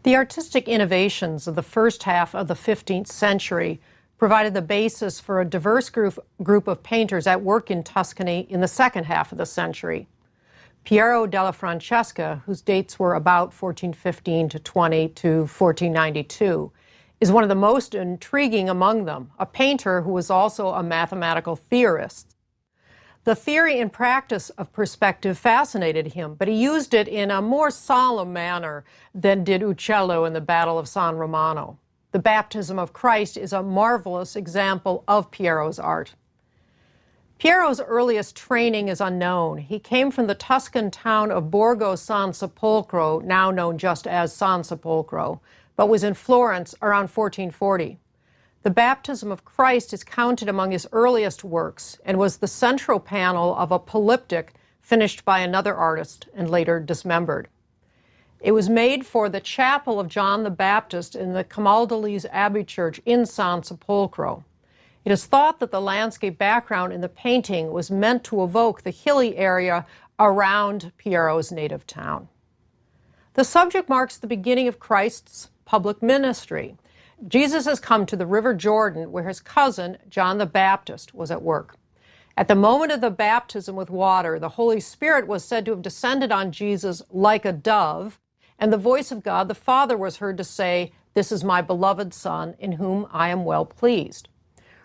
The artistic innovations of the first half of the 15th century provided the basis for a diverse group of painters at work in Tuscany in the second half of the century. Piero della Francesca, whose dates were about 1415 to 20 to 1492, is one of the most intriguing among them, a painter who was also a mathematical theorist. The theory and practice of perspective fascinated him, but he used it in a more solemn manner than did Uccello in the Battle of San Romano. The baptism of Christ is a marvelous example of Piero's art. Piero's earliest training is unknown. He came from the Tuscan town of Borgo San Sepolcro, now known just as San Sepolcro, but was in Florence around 1440. The baptism of Christ is counted among his earliest works and was the central panel of a polyptych finished by another artist and later dismembered. It was made for the chapel of John the Baptist in the Camaldolese Abbey Church in San Sepolcro. It is thought that the landscape background in the painting was meant to evoke the hilly area around Piero's native town. The subject marks the beginning of Christ's public ministry. Jesus has come to the River Jordan, where his cousin, John the Baptist, was at work. At the moment of the baptism with water, the Holy Spirit was said to have descended on Jesus like a dove, and the voice of God the Father was heard to say, "This is my beloved Son, in whom I am well pleased."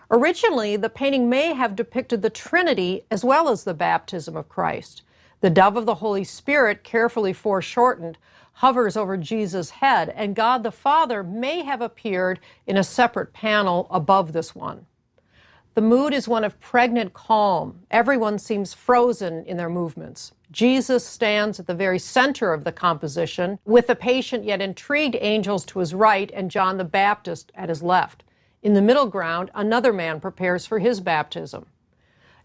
Originally, the painting may have depicted the Trinity as well as the baptism of Christ. The dove of the Holy Spirit, carefully foreshortened, hovers over Jesus' head, and God the Father may have appeared in a separate panel above this one. The mood is one of pregnant calm. Everyone seems frozen in their movements. Jesus stands at the very center of the composition, with the patient yet intrigued angels to his right and John the Baptist at his left. In the middle ground, another man prepares for his baptism.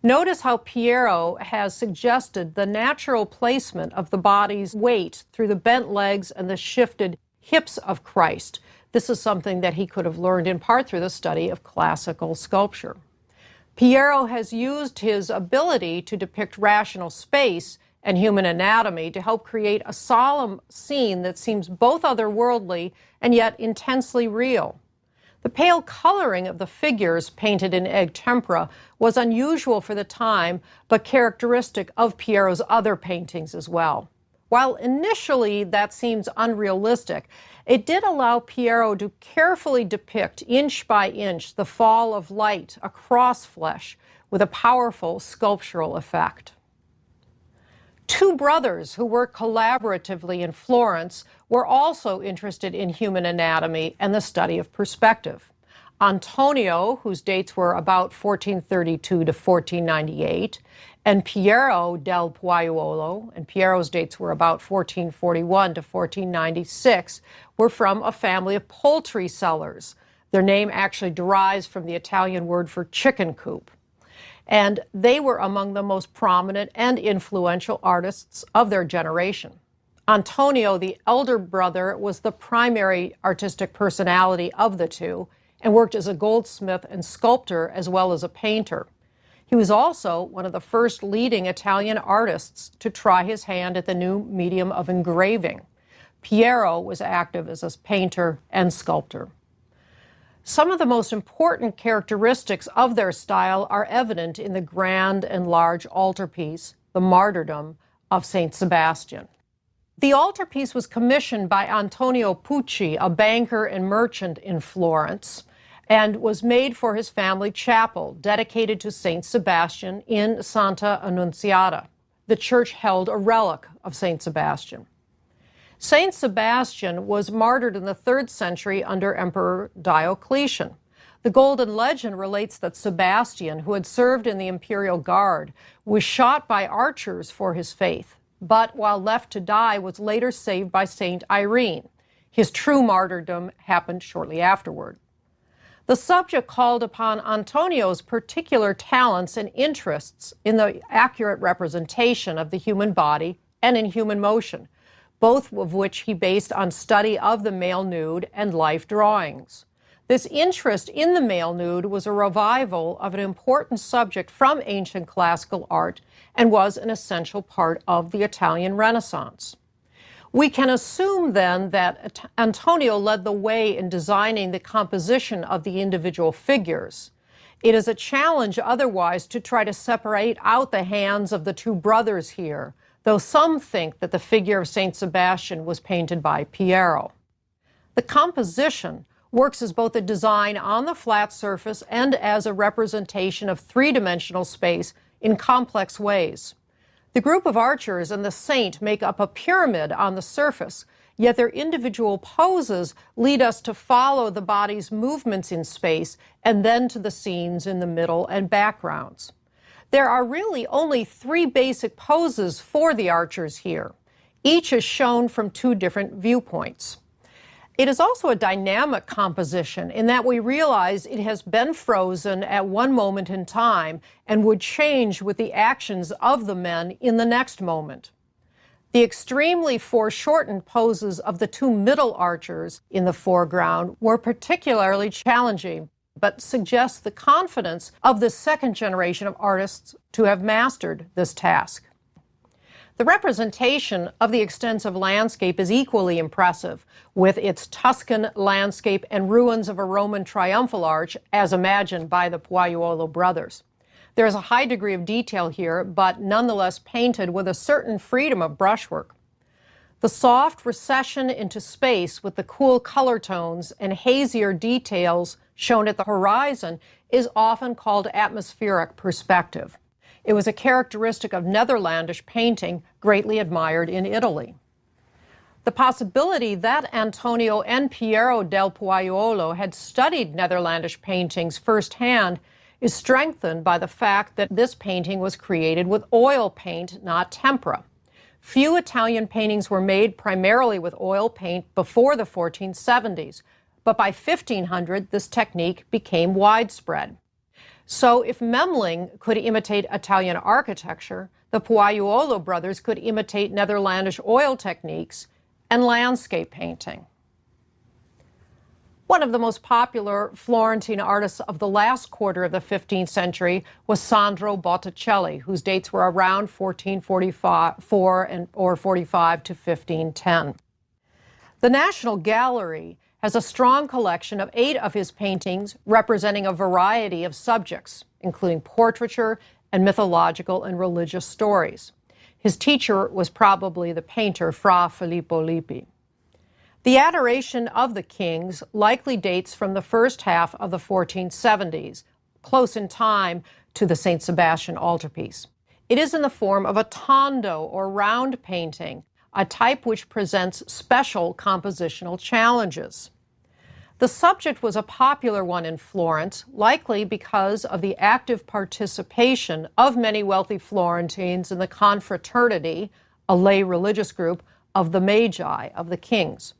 Notice how Piero has suggested the natural placement of the body's weight through the bent legs and the shifted hips of Christ. This is something that he could have learned in part through the study of classical sculpture. Piero has used his ability to depict rational space and human anatomy to help create a solemn scene that seems both otherworldly and yet intensely real. The pale coloring of the figures painted in egg tempera was unusual for the time, but characteristic of Piero's other paintings as well. While initially that seems unrealistic, it did allow Piero to carefully depict inch by inch the fall of light across flesh with a powerful sculptural effect. Two brothers who worked collaboratively in Florence were also interested in human anatomy and the study of perspective. Antonio, whose dates were about 1432 to 1498, and Piero del Poaiuolo, and Piero's dates were about 1441 to 1496, were from a family of poultry sellers. Their name actually derives from the Italian word for chicken coop. And they were among the most prominent and influential artists of their generation. Antonio, the elder brother, was the primary artistic personality of the two and worked as a goldsmith and sculptor as well as a painter. He was also one of the first leading Italian artists to try his hand at the new medium of engraving. Piero was active as a painter and sculptor. Some of the most important characteristics of their style are evident in the grand and large altarpiece, the Martyrdom of Saint Sebastian. The altarpiece was commissioned by Antonio Pucci, a banker and merchant in Florence, and was made for his family chapel, dedicated to Saint Sebastian in Santa Annunziata. The church held a relic of Saint Sebastian. Saint Sebastian was martyred in the 3rd century under Emperor Diocletian. The Golden Legend relates that Sebastian, who had served in the imperial guard, was shot by archers for his faith, but while left to die, was later saved by Saint Irene. His true martyrdom happened shortly afterward. The subject called upon Antonio's particular talents and interests in the accurate representation of the human body and in human motion, both of which he based on study of the male nude and life drawings. This interest in the male nude was a revival of an important subject from ancient classical art and was an essential part of the Italian Renaissance. We can assume then that Antonio led the way in designing the composition of the individual figures. It is a challenge otherwise to try to separate out the hands of the two brothers here, though some think that the figure of Saint Sebastian was painted by Piero. The composition works as both a design on the flat surface and as a representation of three-dimensional space in complex ways. The group of archers and the saint make up a pyramid on the surface, yet their individual poses lead us to follow the body's movements in space and then to the scenes in the middle and backgrounds. There are really only three basic poses for the archers here. Each is shown from two different viewpoints. It is also a dynamic composition in that we realize it has been frozen at one moment in time and would change with the actions of the men in the next moment. The extremely foreshortened poses of the two middle archers in the foreground were particularly challenging, but suggest the confidence of the second generation of artists to have mastered this task. The representation of the extensive landscape is equally impressive, with its Tuscan landscape and ruins of a Roman triumphal arch as imagined by the Poaiuolo brothers. There is a high degree of detail here, but nonetheless painted with a certain freedom of brushwork. The soft recession into space with the cool color tones and hazier details shown at the horizon is often called atmospheric perspective. It was a characteristic of Netherlandish painting greatly admired in Italy. The possibility that Antonio and Piero del Poaiuolo had studied Netherlandish paintings firsthand is strengthened by the fact that this painting was created with oil paint, not tempera. Few Italian paintings were made primarily with oil paint before the 1470s, but by 1500 this technique became widespread. So if Memling could imitate Italian architecture, the Poaiuolo brothers could imitate Netherlandish oil techniques and landscape painting. One of the most popular Florentine artists of the last quarter of the 15th century was Sandro Botticelli, whose dates were around 1444 or 45 to 1510. The National Gallery has a strong collection of 8 of his paintings representing a variety of subjects, including portraiture and mythological and religious stories. His teacher was probably the painter Fra Filippo Lippi. The Adoration of the Kings likely dates from the first half of the 1470s, close in time to the St. Sebastian altarpiece. It is in the form of a tondo or round painting, a type which presents special compositional challenges. The subject was a popular one in Florence, likely because of the active participation of many wealthy Florentines in the confraternity, a lay religious group, of the Magi, of the kings.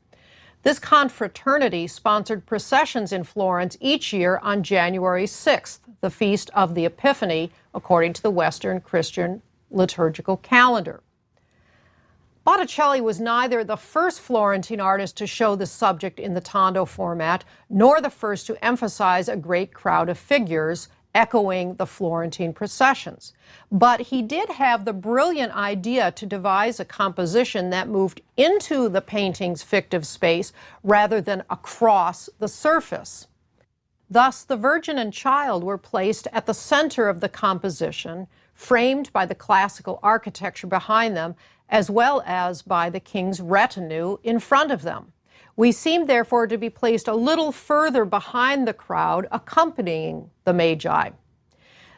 This confraternity sponsored processions in Florence each year on January 6th, the feast of the Epiphany, according to the Western Christian liturgical calendar. Botticelli was neither the first Florentine artist to show the subject in the tondo format, nor the first to emphasize a great crowd of figures echoing the Florentine processions. But he did have the brilliant idea to devise a composition that moved into the painting's fictive space rather than across the surface. Thus, the Virgin and Child were placed at the center of the composition, framed by the classical architecture behind them, as well as by the king's retinue in front of them. We seem, therefore, to be placed a little further behind the crowd accompanying the Magi.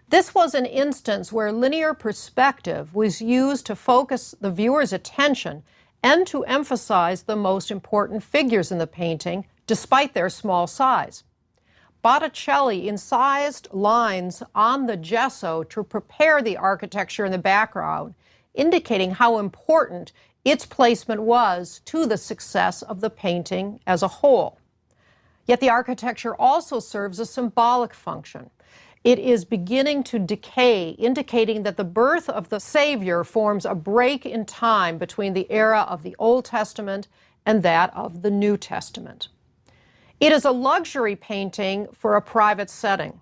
This was an instance where linear perspective was used to focus the viewer's attention and to emphasize the most important figures in the painting, despite their small size. Botticelli incised lines on the gesso to prepare the architecture in the background, indicating how important its placement was to the success of the painting as a whole. Yet the architecture also serves a symbolic function. It is beginning to decay, indicating that the birth of the Savior forms a break in time between the era of the Old Testament and that of the New Testament. It is a luxury painting for a private setting.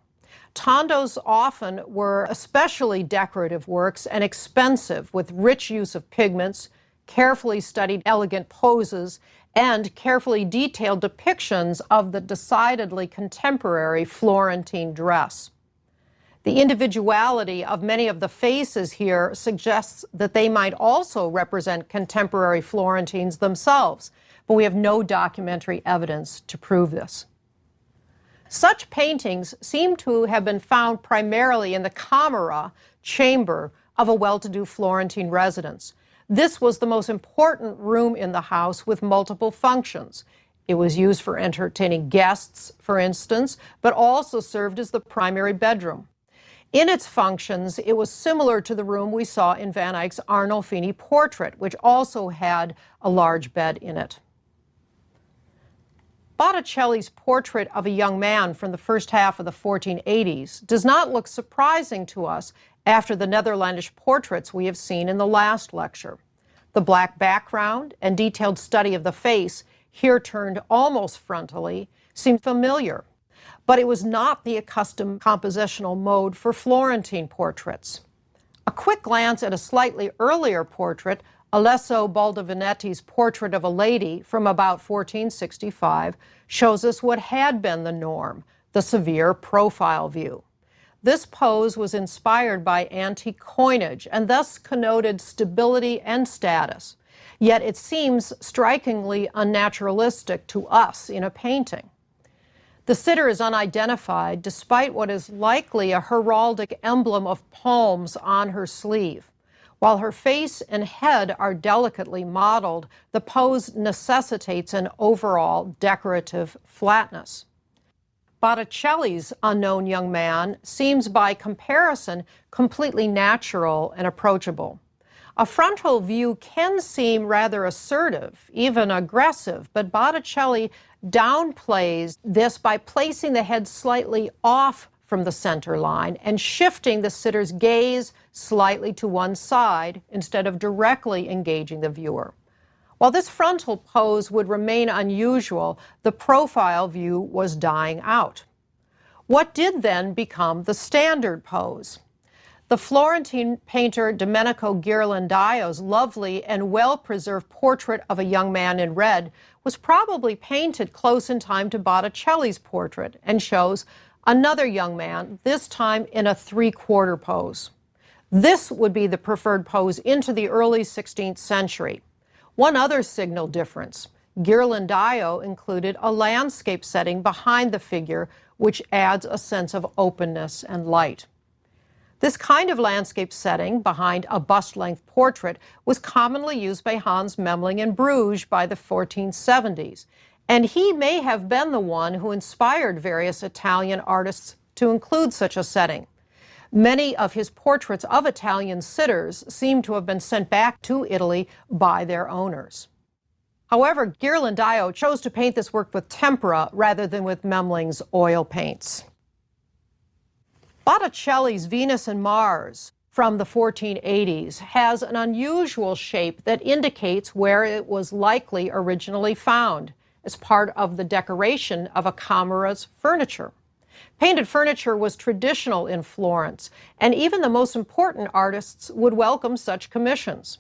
Tondos often were especially decorative works and expensive, with rich use of pigments, carefully studied elegant poses, and carefully detailed depictions of the decidedly contemporary Florentine dress. The individuality of many of the faces here suggests that they might also represent contemporary Florentines themselves, but we have no documentary evidence to prove this. Such paintings seem to have been found primarily in the camera, chamber, of a well-to-do Florentine residence. This was the most important room in the house with multiple functions. It was used for entertaining guests, for instance, but also served as the primary bedroom. In its functions, it was similar to the room we saw in Van Eyck's Arnolfini portrait, which also had a large bed in it. Botticelli's portrait of a young man from the first half of the 1480s does not look surprising to us after the Netherlandish portraits we have seen in the last lecture. The black background and detailed study of the face, here turned almost frontally, seemed familiar. But it was not the accustomed compositional mode for Florentine portraits. A quick glance at a slightly earlier portrait, Alesso Baldovinetti's Portrait of a Lady from about 1465, shows us what had been the norm, the severe profile view. This pose was inspired by antique coinage and thus connoted stability and status, yet it seems strikingly unnaturalistic to us in a painting. The sitter is unidentified despite what is likely a heraldic emblem of palms on her sleeve. While her face and head are delicately modeled, the pose necessitates an overall decorative flatness. Botticelli's unknown young man seems by comparison completely natural and approachable. A frontal view can seem rather assertive, even aggressive, but Botticelli downplays this by placing the head slightly off from the center line and shifting the sitter's gaze slightly to one side instead of directly engaging the viewer. While this frontal pose would remain unusual, the profile view was dying out. What did then become the standard pose? The Florentine painter Domenico Ghirlandaio's lovely and well-preserved portrait of a young man in red was probably painted close in time to Botticelli's portrait and shows another young man, this time in a three-quarter pose. This would be the preferred pose into the early 16th century. One other signal difference: Ghirlandaio included a landscape setting behind the figure, which adds a sense of openness and light. This kind of landscape setting behind a bust-length portrait was commonly used by Hans Memling in Bruges by the 1470s, and he may have been the one who inspired various Italian artists to include such a setting. Many of his portraits of Italian sitters seem to have been sent back to Italy by their owners. However, Ghirlandaio chose to paint this work with tempera rather than with Memling's oil paints. Botticelli's Venus and Mars from the 1480s has an unusual shape that indicates where it was likely originally found as part of the decoration of a camera's furniture. Painted furniture was traditional in Florence, and even the most important artists would welcome such commissions.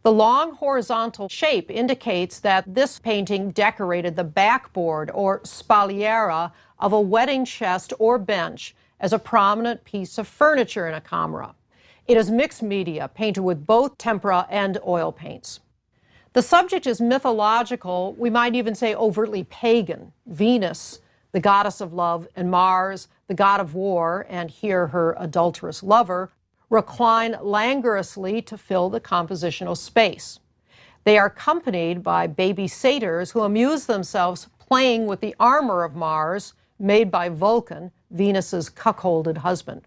The long horizontal shape indicates that this painting decorated the backboard or spalliera of a wedding chest or bench as a prominent piece of furniture in a camera. It is mixed media, painted with both tempera and oil paints. The subject is mythological, we might even say overtly pagan. Venus, the goddess of love, and Mars, the god of war, and here her adulterous lover, recline languorously to fill the compositional space. They are accompanied by baby satyrs who amuse themselves playing with the armor of Mars, made by Vulcan, Venus's cuckolded husband.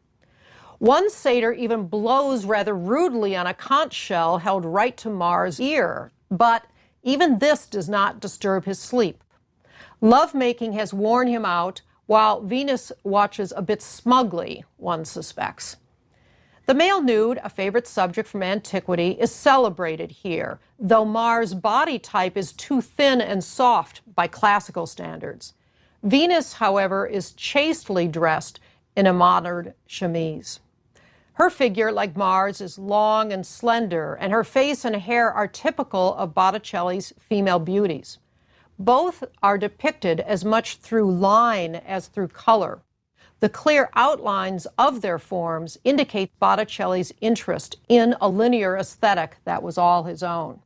One satyr even blows rather rudely on a conch shell held right to Mars' ear, but even this does not disturb his sleep. Lovemaking has worn him out, while Venus watches a bit smugly, one suspects. The male nude, a favorite subject from antiquity, is celebrated here, though Mars' body type is too thin and soft by classical standards. Venus, however, is chastely dressed in a modern chemise. Her figure, like Mars, is long and slender, and her face and hair are typical of Botticelli's female beauties. Both are depicted as much through line as through color. The clear outlines of their forms indicate Botticelli's interest in a linear aesthetic that was all his own.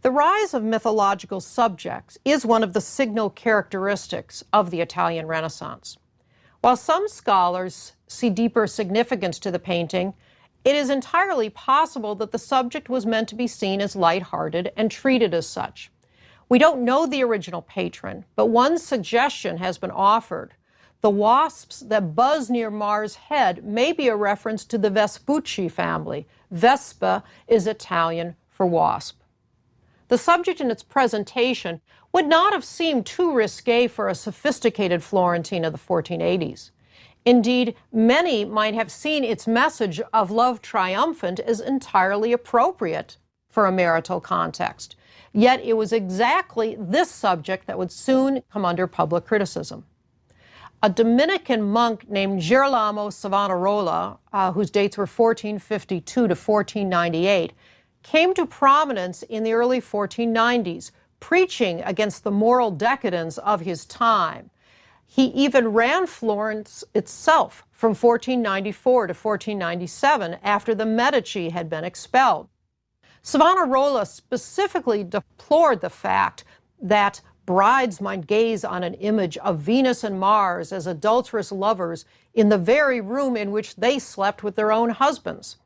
The rise of mythological subjects is one of the signal characteristics of the Italian Renaissance. While some scholars see deeper significance to the painting, it is entirely possible that the subject was meant to be seen as lighthearted and treated as such. We don't know the original patron, but one suggestion has been offered. The wasps that buzz near Mars' head may be a reference to the Vespucci family. Vespa is Italian for wasp. The subject in its presentation would not have seemed too risque for a sophisticated Florentine of the 1480s. Indeed, many might have seen its message of love triumphant as entirely appropriate for a marital context. Yet it was exactly this subject that would soon come under public criticism. A Dominican monk named Girolamo Savonarola, whose dates were 1452 to 1498, came to prominence in the early 1490s, preaching against the moral decadence of his time. He even ran Florence itself from 1494 to 1497 after the Medici had been expelled. Savonarola specifically deplored the fact that brides might gaze on an image of Venus and Mars as adulterous lovers in the very room in which they slept with their own husbands.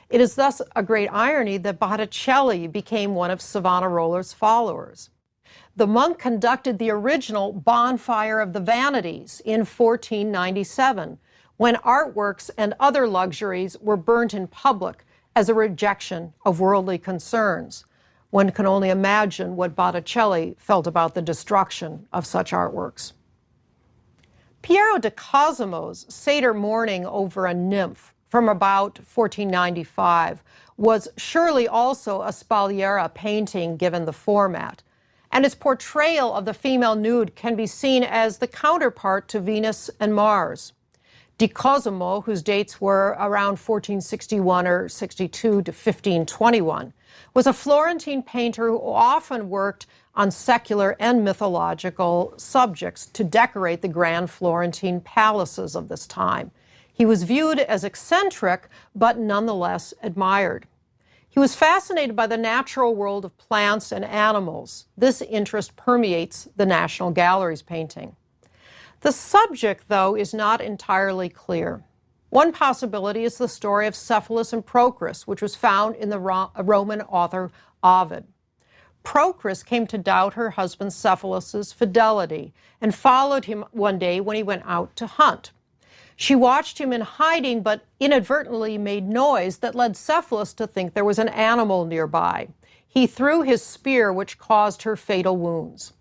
It is thus a great irony that Botticelli became one of Savonarola's followers. The monk conducted the original Bonfire of the Vanities in 1497, when artworks and other luxuries were burnt in public as a rejection of worldly concerns. One can only imagine what Botticelli felt about the destruction of such artworks. Piero di Cosimo's satyr mourning over a nymph from about 1495 was surely also a Spalliera painting given the format, and its portrayal of the female nude can be seen as the counterpart to Venus and Mars. Di Cosimo, whose dates were around 1461 or 62 to 1521, was a Florentine painter who often worked on secular and mythological subjects to decorate the grand Florentine palaces of this time. He was viewed as eccentric, but nonetheless admired. He was fascinated by the natural world of plants and animals. This interest permeates the National Gallery's painting. The subject, though, is not entirely clear. One possibility is the story of Cephalus and Procris, which was found in the Roman author Ovid. Procris came to doubt her husband Cephalus's fidelity and followed him one day when he went out to hunt. She watched him in hiding, but inadvertently made noise that led Cephalus to think there was an animal nearby. He threw his spear, which caused her fatal wounds.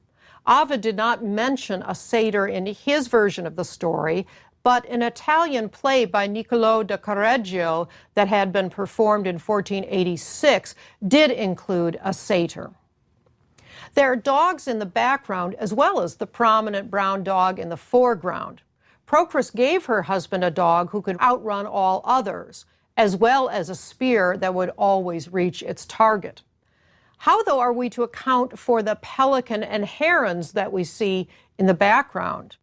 Ovid did not mention a satyr in his version of the story, but an Italian play by Niccolò da Correggio that had been performed in 1486 did include a satyr. There are dogs in the background as well as the prominent brown dog in the foreground. Procris gave her husband a dog who could outrun all others, as well as a spear that would always reach its target. How, though, are we to account for the pelican and herons that we see in the background?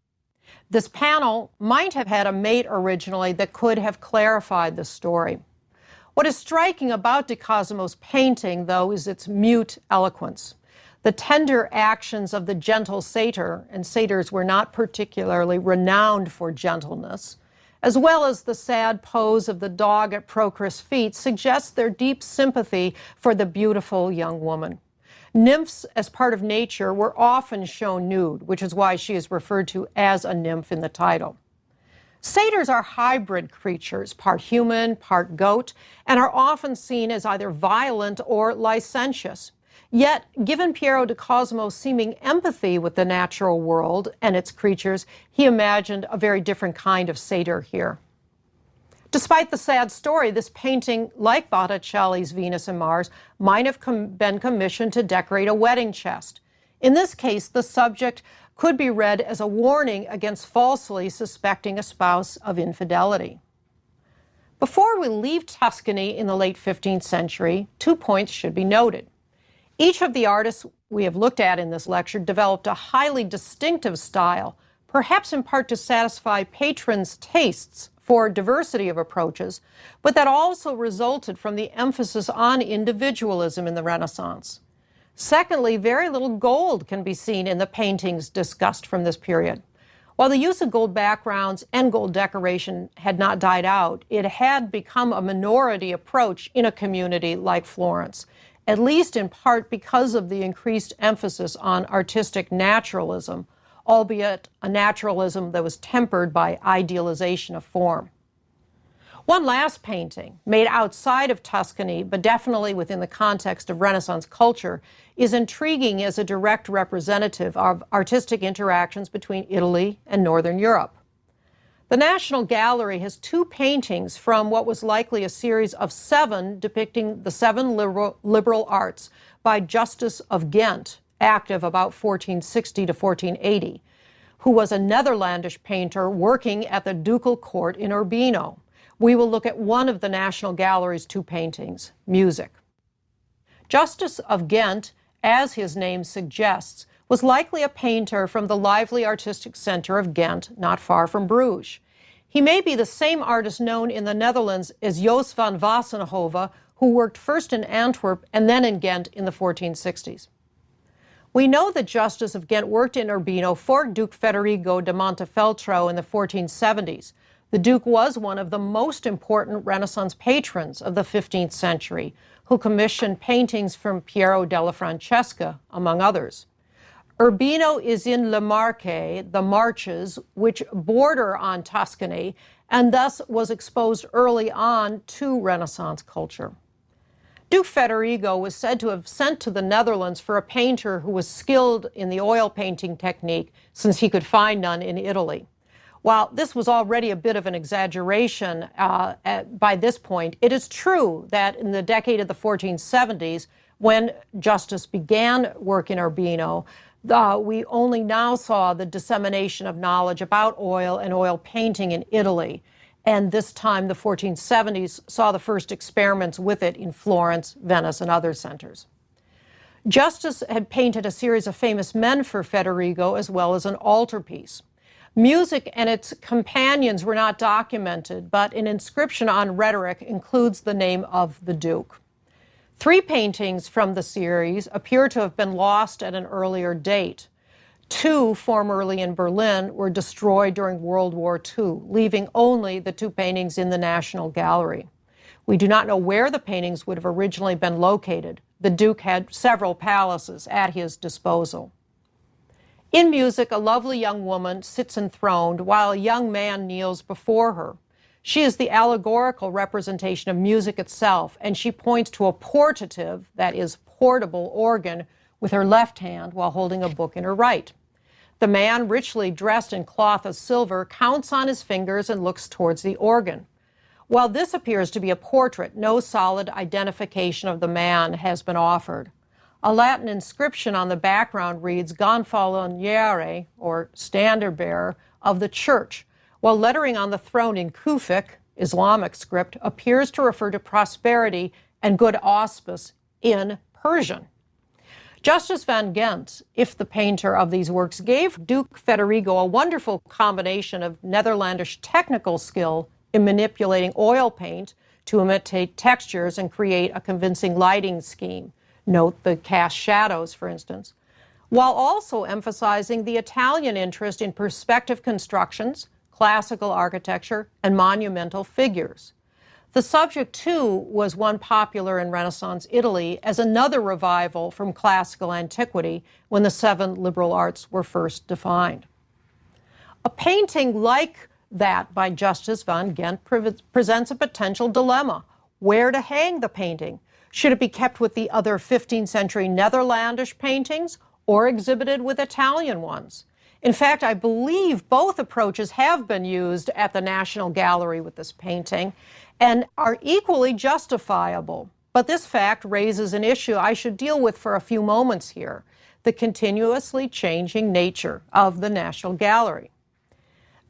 This panel might have had a mate originally that could have clarified the story. What is striking about Di Cosimo's painting, though, is its mute eloquence. The tender actions of the gentle satyr, and satyrs were not particularly renowned for gentleness, as well as the sad pose of the dog at Procris' feet, suggests their deep sympathy for the beautiful young woman. Nymphs, as part of nature, were often shown nude, which is why she is referred to as a nymph in the title. Satyrs are hybrid creatures, part human, part goat, and are often seen as either violent or licentious. Yet, given Piero di Cosimo's seeming empathy with the natural world and its creatures, he imagined a very different kind of satyr here. Despite the sad story, this painting, like Botticelli's Venus and Mars, might have been commissioned to decorate a wedding chest. In this case, the subject could be read as a warning against falsely suspecting a spouse of infidelity. Before we leave Tuscany in the late 15th century, 2 points should be noted. Each of the artists we have looked at in this lecture developed a highly distinctive style, perhaps in part to satisfy patrons' tastes for diversity of approaches, but that also resulted from the emphasis on individualism in the Renaissance. Secondly, very little gold can be seen in the paintings discussed from this period. While the use of gold backgrounds and gold decoration had not died out, it had become a minority approach in a community like Florence, at least in part because of the increased emphasis on artistic naturalism, albeit a naturalism that was tempered by idealization of form. One last painting, made outside of Tuscany, but definitely within the context of Renaissance culture, is intriguing as a direct representative of artistic interactions between Italy and Northern Europe. The National Gallery has 2 paintings from what was likely a series of 7 depicting the 7 liberal arts by Justus of Ghent, active about 1460 to 1480, who was a Netherlandish painter working at the ducal court in Urbino. We will look at one of the National Gallery's 2 paintings, Music. Justus of Ghent, as his name suggests, was likely a painter from the lively artistic center of Ghent, not far from Bruges. He may be the same artist known in the Netherlands as Jos van Wassenhove, who worked first in Antwerp and then in Ghent in the 1460s. We know that Justus of Ghent worked in Urbino for Duke Federigo de Montefeltro in the 1470s. The Duke was one of the most important Renaissance patrons of the 15th century, who commissioned paintings from Piero della Francesca, among others. Urbino is in Le Marche, the Marches, which border on Tuscany, and thus was exposed early on to Renaissance culture. Duke Federigo was said to have sent to the Netherlands for a painter who was skilled in the oil painting technique, since he could find none in Italy. While this was already a bit of an exaggeration by this point, it is true that in the decade of the 1470s, when Justus began work in Urbino, we only now saw the dissemination of knowledge about oil and oil painting in Italy. And this time, the 1470s saw the first experiments with it in Florence, Venice, and other centers. Justus had painted a series of famous men for Federigo, as well as an altarpiece. Music and its companions were not documented, but an inscription on rhetoric includes the name of the Duke. 3 paintings from the series appear to have been lost at an earlier date. 2, formerly in Berlin, were destroyed during World War II, leaving only the 2 paintings in the National Gallery. We do not know where the paintings would have originally been located. The Duke had several palaces at his disposal. In Music, a lovely young woman sits enthroned while a young man kneels before her. She is the allegorical representation of music itself, and she points to a portative, that is, portable organ with her left hand while holding a book in her right. The man, richly dressed in cloth of silver, counts on his fingers and looks towards the organ. While this appears to be a portrait, no solid identification of the man has been offered. A Latin inscription on the background reads Gonfaloniere, or standard bearer, of the church, while lettering on the throne in Kufic, Islamic script, appears to refer to prosperity and good auspice in Persian. Justus van Ghent, if the painter of these works, gave Duke Federigo a wonderful combination of Netherlandish technical skill in manipulating oil paint to imitate textures and create a convincing lighting scheme. Note the cast shadows, for instance, while also emphasizing the Italian interest in perspective constructions, classical architecture, and monumental figures. The subject, too, was one popular in Renaissance Italy as another revival from classical antiquity when the 7 liberal arts were first defined. A painting like that by Justus van Ghent presents a potential dilemma. Where to hang the painting? Should it be kept with the other 15th century Netherlandish paintings or exhibited with Italian ones? In fact, I believe both approaches have been used at the National Gallery with this painting and are equally justifiable. But this fact raises an issue I should deal with for a few moments here: the continuously changing nature of the National Gallery.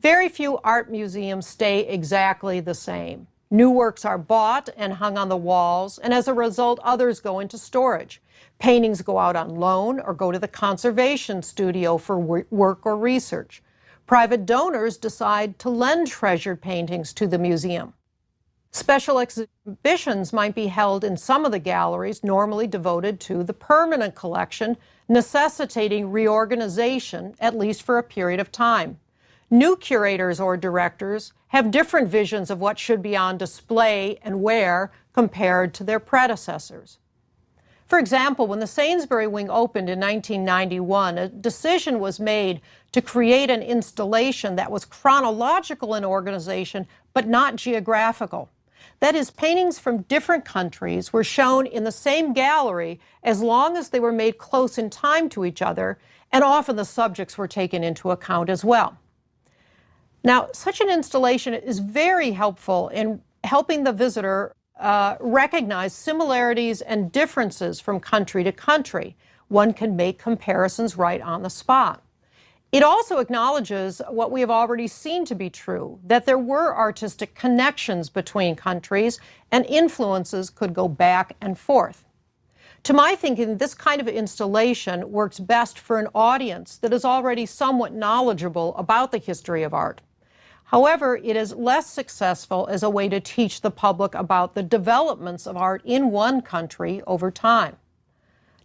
Very few art museums stay exactly the same. New works are bought and hung on the walls, and as a result, others go into storage. Paintings go out on loan or go to the conservation studio for work or research. Private donors decide to lend treasured paintings to the museum. Special exhibitions might be held in some of the galleries normally devoted to the permanent collection, necessitating reorganization, at least for a period of time. New curators or directors have different visions of what should be on display and where compared to their predecessors. For example, when the Sainsbury Wing opened in 1991, a decision was made to create an installation that was chronological in organization, but not geographical. That is, paintings from different countries were shown in the same gallery as long as they were made close in time to each other, and often the subjects were taken into account as well. Now, such an installation is very helpful in helping the visitor recognize similarities and differences from country to country. One can make comparisons right on the spot. It also acknowledges what we have already seen to be true, that there were artistic connections between countries and influences could go back and forth. To my thinking, this kind of installation works best for an audience that is already somewhat knowledgeable about the history of art. However, it is less successful as a way to teach the public about the developments of art in one country over time.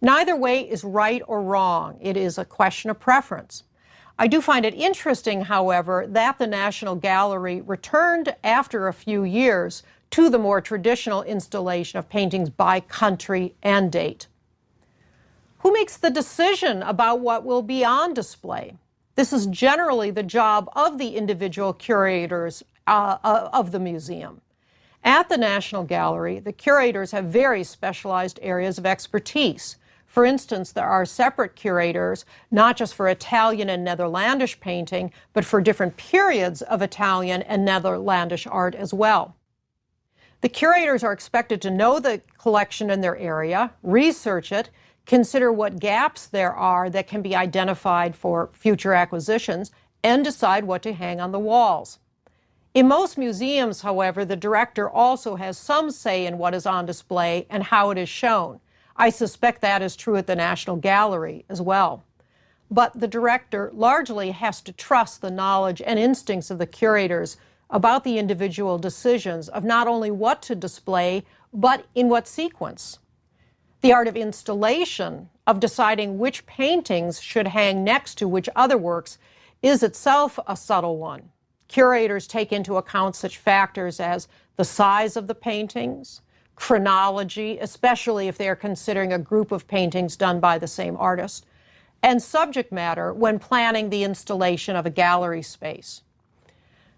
Neither way is right or wrong. It is a question of preference. I do find it interesting, however, that the National Gallery returned after a few years to the more traditional installation of paintings by country and date. Who makes the decision about what will be on display? This is generally the job of the individual curators of the museum. At the National Gallery, the curators have very specialized areas of expertise. For instance, there are separate curators, not just for Italian and Netherlandish painting, but for different periods of Italian and Netherlandish art as well. The curators are expected to know the collection in their area, research it, consider what gaps there are that can be identified for future acquisitions, and decide what to hang on the walls. In most museums, however, the director also has some say in what is on display and how it is shown. I suspect that is true at the National Gallery as well. But the director largely has to trust the knowledge and instincts of the curators about the individual decisions of not only what to display, but in what sequence. The art of installation, of deciding which paintings should hang next to which other works, is itself a subtle one. Curators take into account such factors as the size of the paintings, chronology, especially if they are considering a group of paintings done by the same artist, and subject matter when planning the installation of a gallery space.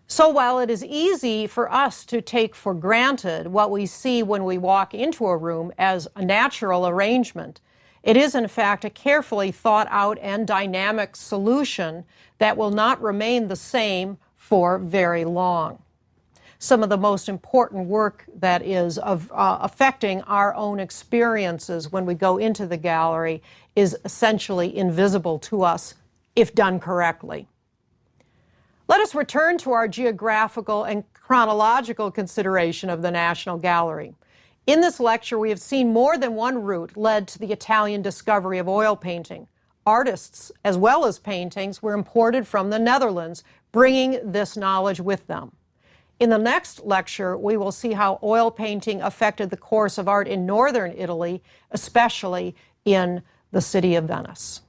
So while it is easy for us to take for granted what we see when we walk into a room as a natural arrangement, it is in fact a carefully thought out and dynamic solution that will not remain the same for very long. Some of the most important work that is affecting our own experiences when we go into the gallery is essentially invisible to us if done correctly. Let us return to our geographical and chronological consideration of the National Gallery. In this lecture, we have seen more than one route led to the Italian discovery of oil painting. Artists, as well as paintings, were imported from the Netherlands, bringing this knowledge with them. In the next lecture, we will see how oil painting affected the course of art in northern Italy, especially in the city of Venice.